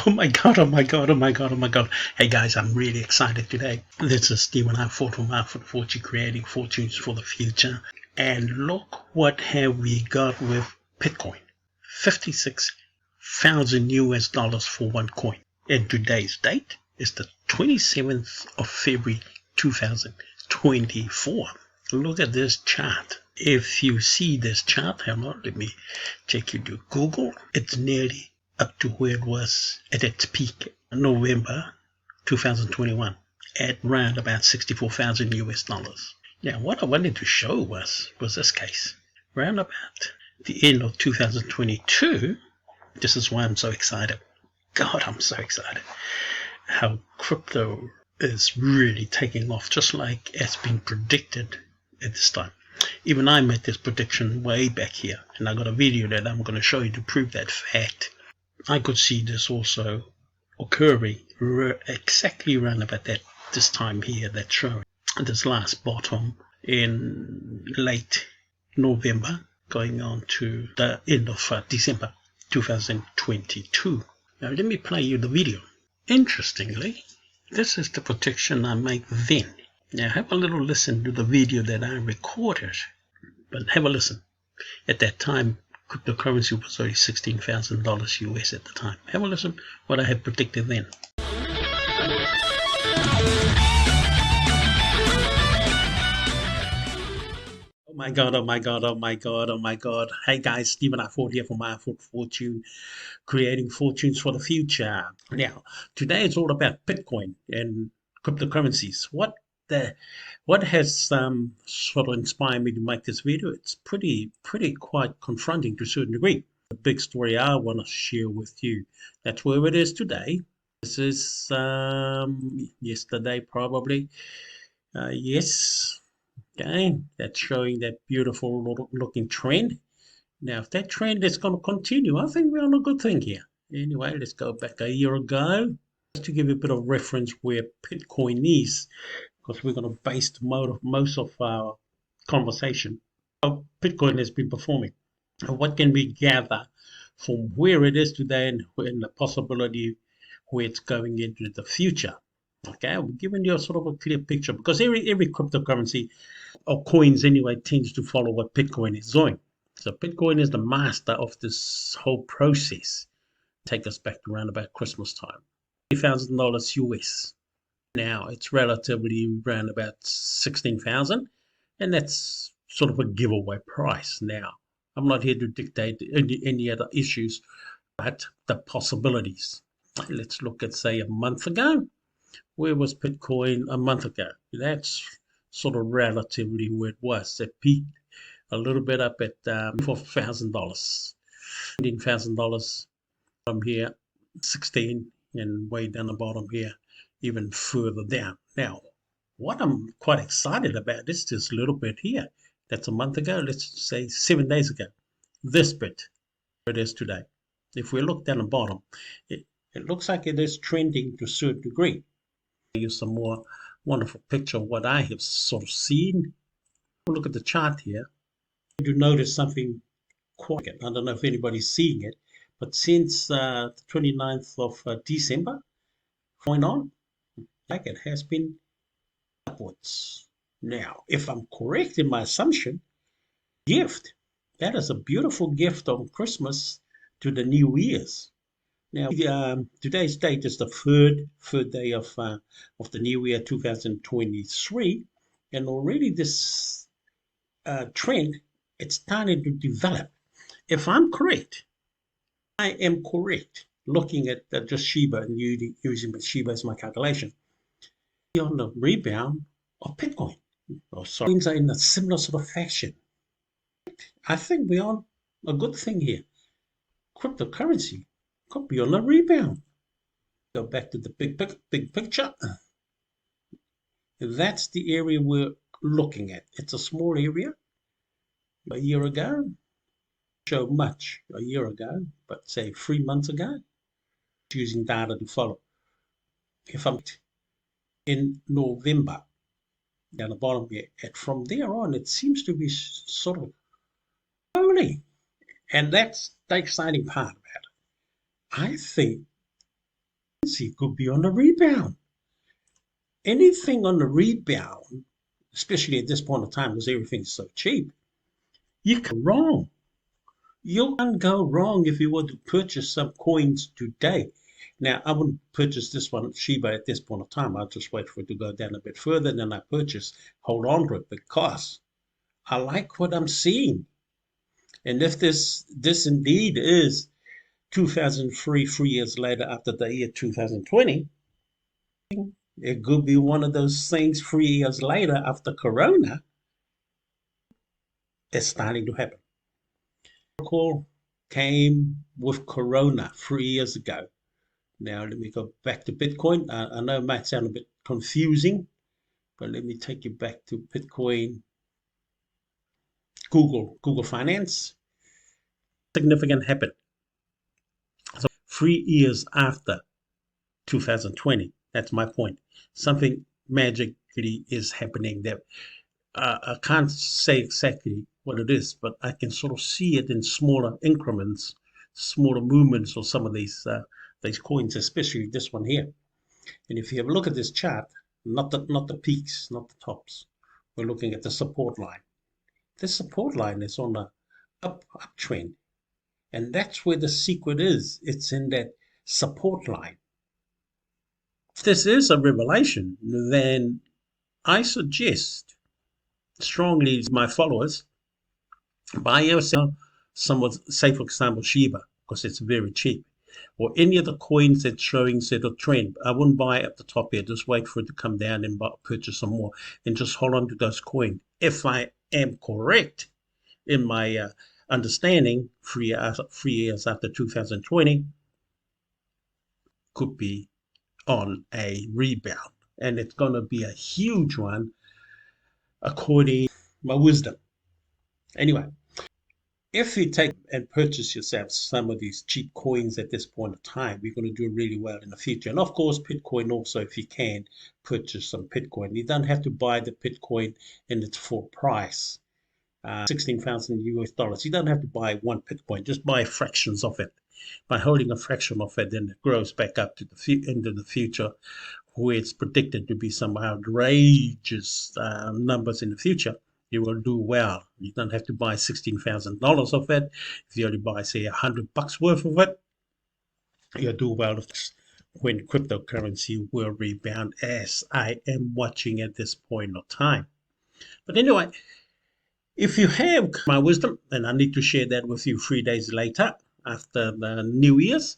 Oh my god, oh my god, oh my god, oh my god. Hey guys, I'm really excited today. This is Stephen I fought from Out for the Fortune, creating fortunes for the future. And look what have we got with Bitcoin. 56,000 US dollars for one coin. And today's date is the 27th of February 2024. Look at this chart. If you see this chart, hang on, let me check you to Google. It's nearly up to where it was at its peak in November 2021 at around about 64,000 US dollars. Now, what I wanted to show was this case. Around about the end of 2022, this is why I'm so excited. God, I'm so excited. How crypto is really taking off, just like it's been predicted at this time. Even I made this prediction way back here, and I got a video that I'm going to show you to prove that fact. I could see this also occurring exactly around about this time here that's showing. This last bottom in late November going on to the end of December 2022. Now let me play you the video. Interestingly, this is the prediction I made then. Now have a little listen to the video that I recorded, but have a listen. At that time, cryptocurrency was only $16,000 US at the time. Have a listen what I had predicted then. Oh my god, oh my god, oh my god, oh my god. Hey guys, Stephen I fought here for my fortune, creating fortunes for the future. Now, today it's all about Bitcoin and cryptocurrencies. What has sort of inspired me to make this video? It's pretty quite confronting to a certain degree. The big story I want to share with you. That's where it is today. This is yesterday probably. Yes. Okay, that's showing that beautiful looking trend. Now, if that trend is going to continue, I think we're on a good thing here. Anyway, let's go back a year ago. Just to give you a bit of reference where Bitcoin is, because we're going to base most of our conversation how Bitcoin has been performing. And what can we gather from where it is today and the possibility where it's going into the future? Okay, we're giving you a sort of a clear picture because every cryptocurrency or coins anyway tends to follow what Bitcoin is doing. So Bitcoin is the master of this whole process. Take us back to around about Christmas time. $3,000 US. Now it's relatively around about 16,000, and that's sort of a giveaway price. Now I'm not here to dictate any other issues, but the possibilities. Let's look at say a month ago. Where was Bitcoin a month ago? That's sort of relatively where it was. It peaked a little bit up at $4,000, $17,000 from here, 16, and way down the bottom here, even further down. Now, what I'm quite excited about is this little bit here. That's a month ago, let's say 7 days ago. This bit, it is today. If we look down the bottom, it looks like it is trending to a certain degree. Use some more wonderful picture of what I have sort of seen. Look at the chart here. You notice something quite, I don't know if anybody's seeing it, but since the 29th of December going on, like it has been upwards. Now, if I'm correct in my assumption, gift, that is a beautiful gift on Christmas to the New Year's. Now, today's date is the third day of the new year 2023, and already this trend it's starting to develop. If I'm correct, I am correct. Looking at just Shiba and using Shiba as my calculation, on the rebound of Bitcoin. Coins are in a similar sort of fashion. I think we're on a good thing here. Cryptocurrency could be on a rebound. Go back to the big picture. That's the area we're looking at. It's a small area. A year ago, showed much a year ago, but say 3 months ago, using data to follow. If I'm in November, down the bottom here, and from there on, it seems to be sort of slowly, and that's the exciting part about it. I think It could be on the rebound. Anything on the rebound, especially at this point in time because everything's so cheap, you can go wrong. You can't go wrong if you want to purchase some coins today. Now, I wouldn't purchase this one, Shiba, at this point in time. I'll just wait for it to go down a bit further, and then I purchase, hold on to it because I like what I'm seeing. And if this indeed is 2003, 3 years later after the year 2020, it could be one of those things 3 years later after Corona. It's starting to happen. Miracle came with Corona 3 years ago. Now let me go back to Bitcoin. I know it might sound a bit confusing, but let me take you back to Bitcoin. Google Finance. Significant happened. So 3 years after 2020. That's my point. Something magically is happening there. I can't say exactly what it is, but I can sort of see it in smaller increments, smaller movements of some of these coins, especially this one here. And if you have a look at this chart, not the peaks, not the tops, we're looking at the support line. This support line is on a uptrend, and that's where the secret is. It's in that support line. If this is a revelation, then I suggest strongly to my followers, buy yourself some, say for example, Shiba, because it's very cheap, or any of the coins that's showing a trend. I wouldn't buy at the top here. Just wait for it to come down and purchase some more, and just hold on to those coins. If I am correct in my understanding, 3 years after 2020 could be on a rebound, and it's going to be a huge one according to my wisdom. Anyway, if you take and purchase yourself some of these cheap coins at this point of time, you're going to do really well in the future. And of course, Bitcoin also, if you can, purchase some Bitcoin. You don't have to buy the Bitcoin in its full price, 16,000 US dollars. You don't have to buy one Bitcoin, just buy fractions of it. By holding a fraction of it, then it grows back up to into the future, where it's predicted to be some outrageous numbers in the future. You will do well. You don't have to buy $16,000 of it. If you only buy, say, $100 worth of it, you'll do well when cryptocurrency will rebound, as I am watching at this point of time. But anyway, if you have my wisdom, then I need to share that with you 3 days later after the New Year's,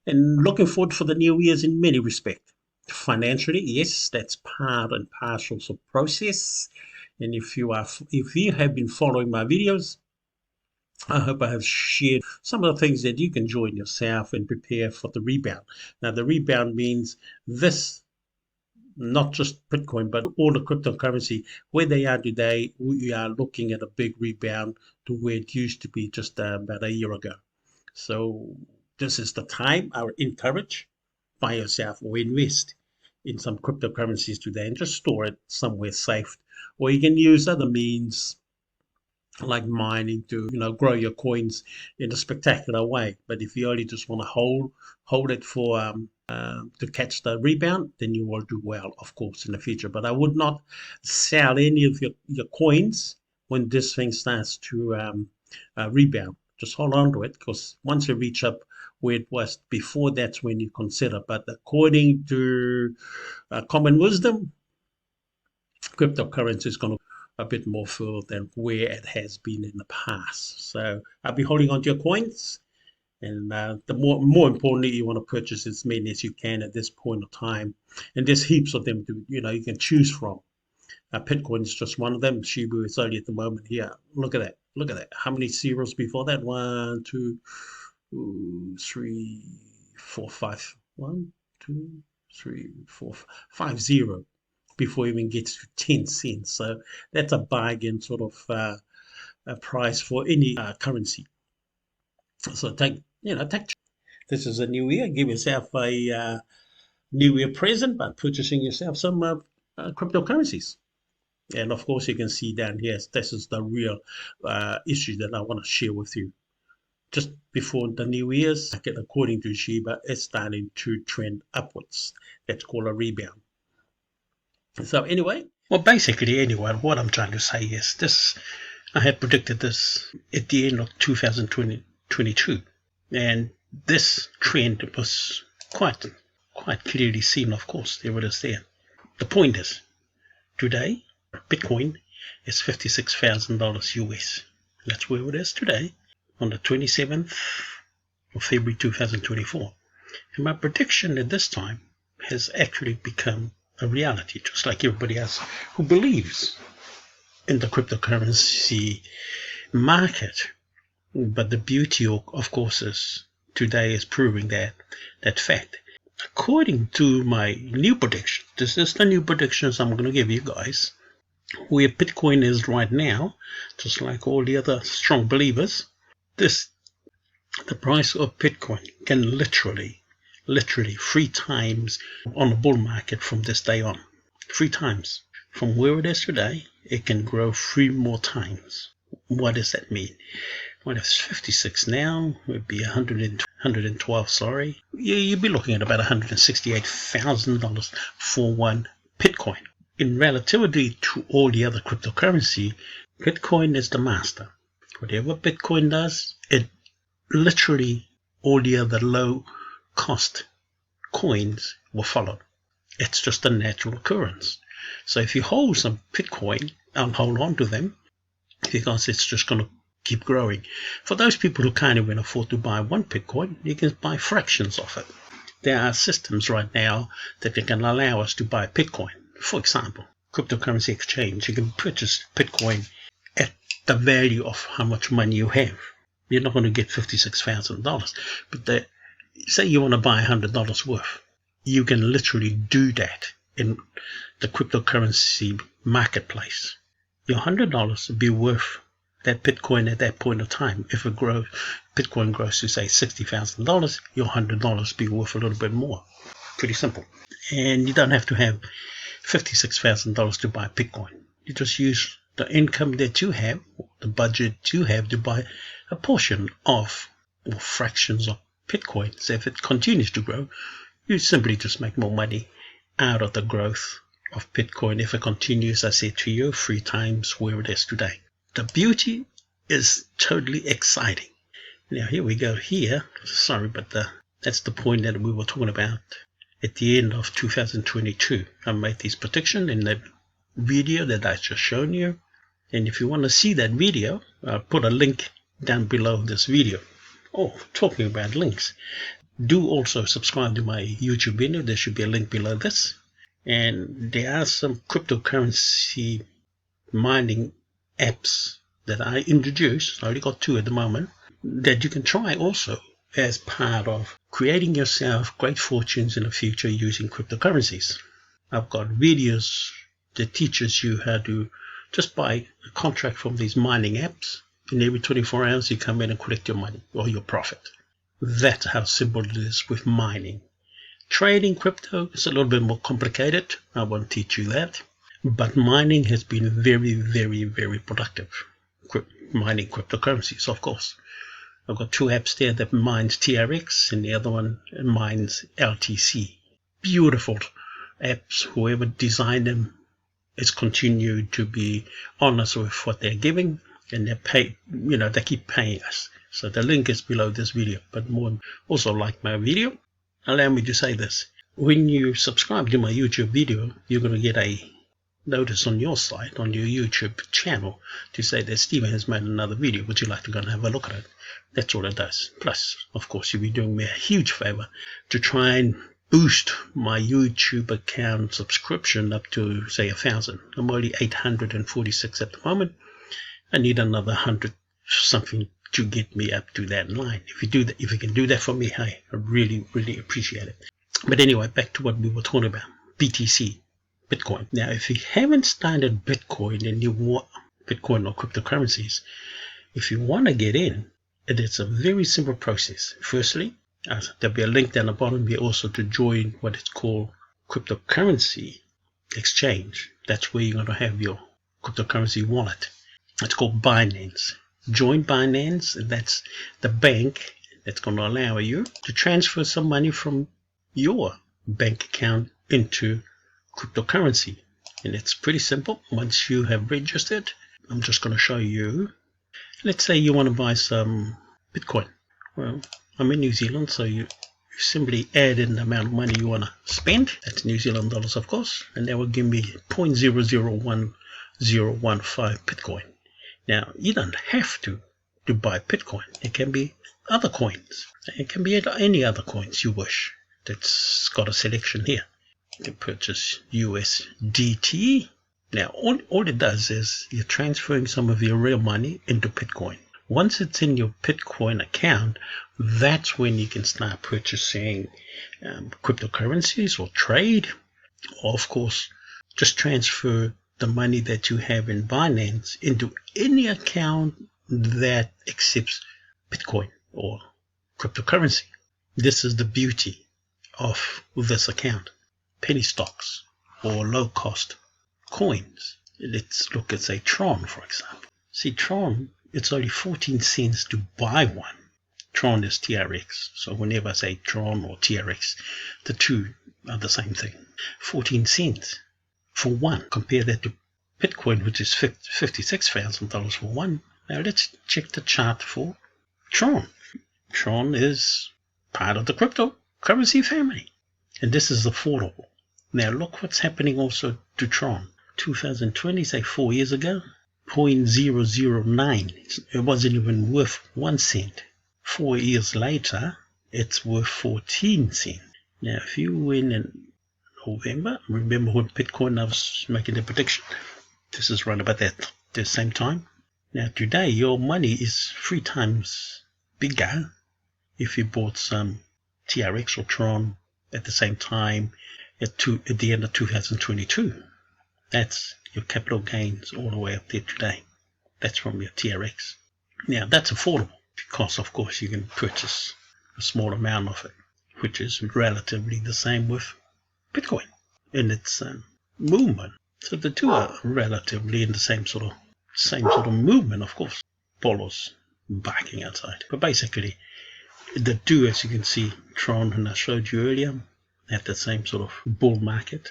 and looking forward for the New Year's in many respects. Financially, yes, that's part and parcel of the process. And if you have been following my videos, I hope I have shared some of the things that you can join yourself and prepare for the rebound. Now, the rebound means this, not just Bitcoin, but all the cryptocurrency, where they are today, we are looking at a big rebound to where it used to be just about a year ago. So this is the time I would encourage, buy yourself or invest in some cryptocurrencies today and just store it somewhere safe. Or you can use other means like mining to grow your coins in a spectacular way. But if you only just want to hold it for to catch the rebound, then you will do well, of course, in the future. But I would not sell any of your coins when this thing starts to rebound. Just hold on to it, because once you reach up where it was before, that's when you consider. But according to common wisdom, cryptocurrency is going to a bit more further than where it has been in the past. So I'll be holding on to your coins, and the more importantly, you want to purchase as many as you can at this point of time. And there's heaps of them to you can choose from. Bitcoin is just one of them. Shiba is only at the moment here. Look at that. Look at that. How many zeros before that? 1, 2, 3, 4, 5. 1, 2, 3, 4, 5 0 before it even gets to 10 cents. So that's a bargain sort of a price for any currency. So take. This is a new year. Give yourself a new year present by purchasing yourself some cryptocurrencies. And of course, you can see down here, this is the real issue that I want to share with you. just before the New Year's, market, according to Shiba, is starting to trend upwards. That's called a rebound. So anyway, what I'm trying to say is this. I had predicted this at the end of 2022, and this trend was quite clearly seen. Of course, there it is there. The point is, today, Bitcoin is $56,000 US. That's where it is today, on the 27th of February 2024. And my prediction at this time has actually become a reality, just like everybody else who believes in the cryptocurrency market. But the beauty, of course, is today is proving that fact. According to my new prediction, this is the new predictions I'm going to give you guys, where Bitcoin is right now, just like all the other strong believers, the price of Bitcoin can literally 3 times on the bull market from this day on. 3 times. From where it is today, it can grow 3 more times. What does that mean? Well, if it's 56 now, it would be 112, sorry. You'd be looking at about $168,000 for one Bitcoin. In relativity to all the other cryptocurrency, Bitcoin is the master. Whatever Bitcoin does, it literally, all the other low-cost coins will follow. It's just a natural occurrence. So if you hold some Bitcoin and hold on to them, because it's just going to keep growing. For those people who can't even afford to buy one Bitcoin, you can buy fractions of it. There are systems right now that can allow us to buy Bitcoin. For example, Cryptocurrency Exchange, you can purchase Bitcoin at the value of how much money you have. You're not going to get $56,000, but say you want to buy $100 worth. You can literally do that in the cryptocurrency marketplace. Your $100 will be worth that Bitcoin at that point of time. If Bitcoin grows to say $60,000, your $100 be worth a little bit more. Pretty simple. And you don't have to have $56,000 to buy Bitcoin. You just use the income that you have, the budget you have, to buy a portion of or fractions of Bitcoin. So if it continues to grow, you simply just make more money out of the growth of Bitcoin. If it continues, I said to you, 3 times where it is today. The beauty is totally exciting. Now here we go here. Sorry, but that's the point that we were talking about at the end of 2022. I made this prediction in that video that I just shown you. And if you want to see that video, I'll put a link down below this video. Oh, talking about links. Do also subscribe to my YouTube video. There should be a link below this. And there are some cryptocurrency mining apps that I introduced. I only got 2 at the moment, that you can try also as part of creating yourself great fortunes in the future using cryptocurrencies. I've got videos that teaches you how to just buy a contract from these mining apps, and every 24 hours you come in and collect your money or your profit. That's how simple it is with mining. Trading crypto is a little bit more complicated. I won't teach you that. But mining has been very, very, very productive. Mining cryptocurrencies, of course. I've got 2 apps there that mines TRX, and the other one mines LTC. Beautiful apps. Whoever designed them is continued to be honest with what they're giving, and they keep paying us. So the link is below this video. But also like my video, allow me to say this. When you subscribe to my YouTube video, you're going to get a notice on your site, on your YouTube channel, to say that Stephen has made another video. Would you like to go and have a look at it? That's all it does. Plus, of course, you'll be doing me a huge favor to try and boost my YouTube account subscription up to, say, 1,000. I'm only 846 at the moment. I need another 100 something to get me up to that line. If you can do that for me, hey, I really, really appreciate it. But anyway, back to what we were talking about. BTC. Bitcoin. Now, if you haven't started Bitcoin and you want Bitcoin or cryptocurrencies, if you want to get in, it's a very simple process. Firstly, there'll be a link down the bottom here also to join what is called Cryptocurrency Exchange. That's where you're going to have your cryptocurrency wallet. It's called Binance join Binance, and that's the bank that's going to allow you to transfer some money from your bank account into cryptocurrency. And it's pretty simple. Once you have registered, I'm just going to show you. Let's say you want to buy some Bitcoin. Well, I'm in New Zealand, so you simply add in the amount of money you want to spend. That's New Zealand dollars, of course, and that will give me 0.001015 Bitcoin. Now, you don't have to buy Bitcoin. It can be other coins. It can be any other coins you wish. That's got a selection here. You can purchase USDT. Now, all it does is you're transferring some of your real money into Bitcoin. Once it's in your Bitcoin account, that's when you can start purchasing cryptocurrencies or trade, or of course, just transfer the money that you have in Binance into any account that accepts Bitcoin or cryptocurrency. This is the beauty of this account. Penny stocks or low-cost coins. Let's look at, say, Tron, for example. See, Tron, it's only 14 cents to buy one. Tron is TRX. So whenever I say Tron or TRX, the two are the same thing. 14 cents for one. Compare that to Bitcoin, which is $56,000 for one. Now let's check the chart for Tron. Tron is part of the cryptocurrency family. And this is affordable. Now look what's happening also to Tron. 2020, say 4 years ago, 0.009. It wasn't even worth 1 cent. 4 years later, it's worth 14 cents. Now, if you win in November, remember when Bitcoin, I was making the prediction. This is right about that the same time. Now, today, your money is 3 times bigger if you bought some TRX or Tron at the same time at the end of 2022. That's your capital gains all the way up there today. That's from your TRX. Now, that's affordable because, of course, you can purchase a small amount of it, which is relatively the same with Bitcoin in its movement. So the two are relatively in the same sort of movement, of course. Dollars barking outside. But basically, the two, as you can see, Tron, and I showed you earlier, have the same sort of bull market.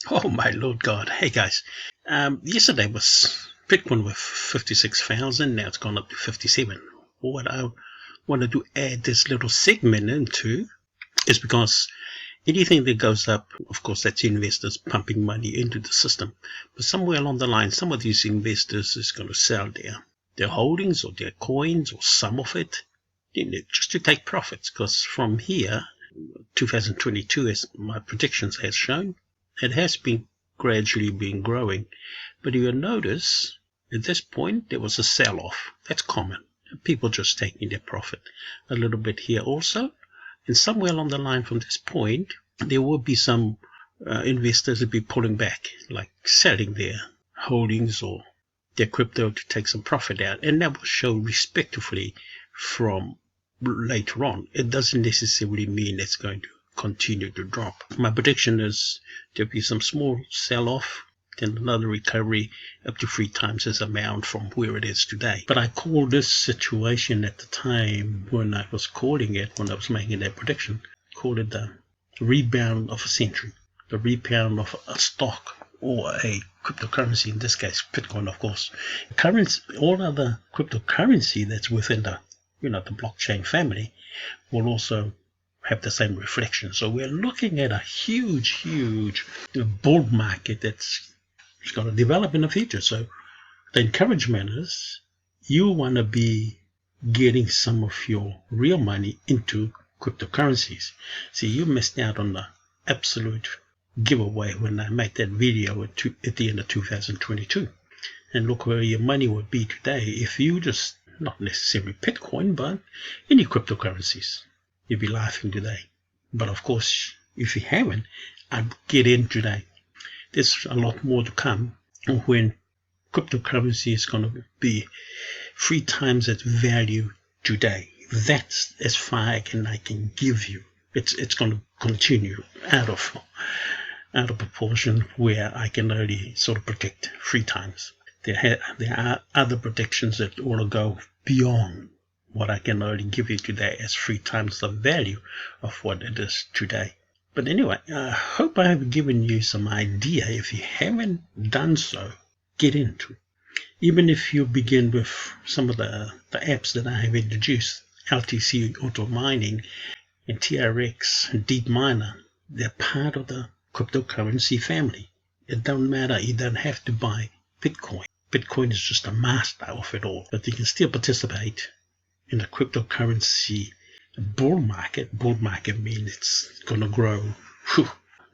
Oh my Lord God. Hey guys, yesterday was Bitcoin with 56,000. Now it's gone up to 57. What I wanted to add this little segment into is because anything that goes up, of course, that's investors pumping money into the system. But somewhere along the line, some of these investors is going to sell their holdings or their coins or some of it, just to take profits. Because from here, 2022, as my predictions has shown, it has been gradually been growing. But you'll notice at this point there was a sell-off. That's common. People just taking their profit a little bit here also. And somewhere along the line from this point, there will be some investors that be pulling back, like selling their holdings or their crypto to take some profit out. And that will show respectively from later on. It doesn't necessarily mean it's going to continue to drop. My prediction is there'll be some small sell-off, then another recovery up to 3 times this amount from where it is today. But I called this situation at the time when I was calling it, when I was making that prediction, called it the rebound of a century, the rebound of a stock or a cryptocurrency, in this case Bitcoin, of course. Currency, all other cryptocurrency that's within the blockchain family will also have the same reflection. So we're looking at a huge bull market that's going to develop in the future. So the encouragement is you want to be getting some of your real money into cryptocurrencies. See, you missed out on the absolute giveaway when I made that video at the end of 2022. And look where your money would be today if you just, not necessarily Bitcoin, but any cryptocurrencies. You'd be laughing today. But of course, if you haven't, I'd get in today. There's a lot more to come when cryptocurrency is going to be 3 times its value today. That's as far I can give you. It's going to continue out of proportion, where I can only sort of predict 3 times. There are other predictions that will go beyond what I can already give you today as 3 times the value of what it is today. But anyway, I hope I have given you some idea. If you haven't done so, get into it. Even if you begin with some of the apps that I have introduced, LTC Auto Mining and TRX Deep Miner, they're part of the cryptocurrency family. It don't matter. You don't have to buy Bitcoin. Bitcoin is just a master of it all. But you can still participate in the cryptocurrency bull market. Bull market means it's going to grow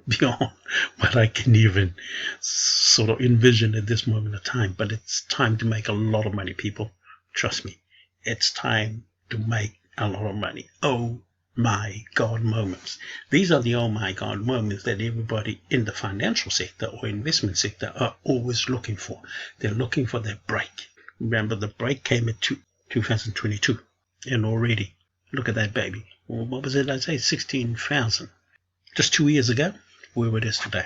beyond what I can even sort of envision at this moment of time. But it's time to make a lot of money, people. Trust me. It's time to make a lot of money. Oh my God moments. These are the oh my God moments that everybody in the financial sector or investment sector are always looking for. They're looking for their break. Remember, the break came in 2022. And already, look at that baby. Well, what was it I say? 16,000. Just 2 years ago, where it is today.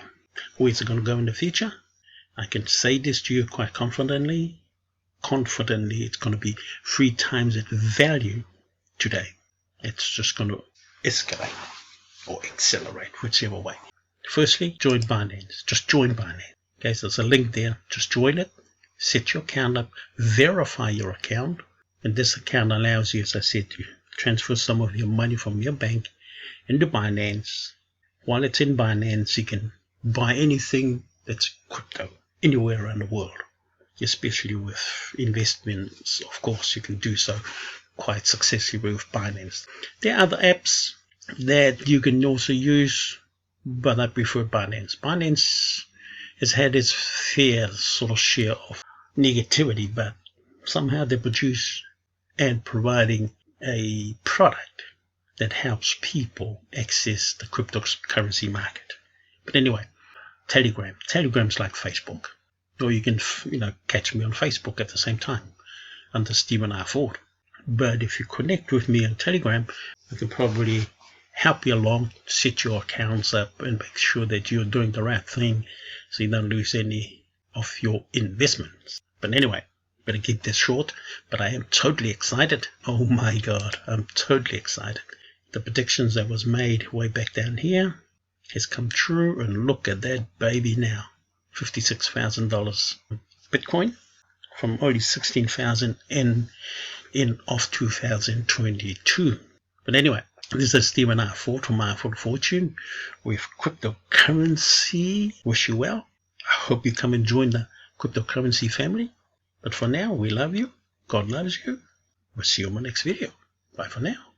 Where is it going to go in the future? I can say this to you quite confidently. It's going to be 3 times its value today. It's just going to escalate or accelerate, whichever way. Firstly, join Binance. Just join Binance. Okay, so there's a link there. Just join it. Set your account up. Verify your account. And this account allows you, as I said, to transfer some of your money from your bank into Binance. While it's in Binance, you can buy anything that's crypto anywhere around the world, especially with investments. Of course, you can do so quite successfully with Binance. There are other apps that you can also use, but I prefer Binance. Binance has had its fair sort of share of negativity, but somehow they produce and providing a product that helps people access the cryptocurrency market. But anyway, Telegram's like Facebook, or you can catch me on Facebook at the same time under Stephen R. Ford. But if you connect with me on Telegram, I can probably help you along, set your accounts up, and make sure that you're doing the right thing so you don't lose any of your investments. But anyway, better keep this short, but I am totally excited. Oh my God, I'm totally excited. The predictions that was made way back down here has come true, and look at that baby now. $56,000 Bitcoin from only 16,000 in of 2022. But anyway, this is Stephen R. Ford from My Fortune with cryptocurrency. Wish you well. I hope you come and join the cryptocurrency family. But for now, we love you. God loves you. We'll see you on my next video. Bye for now.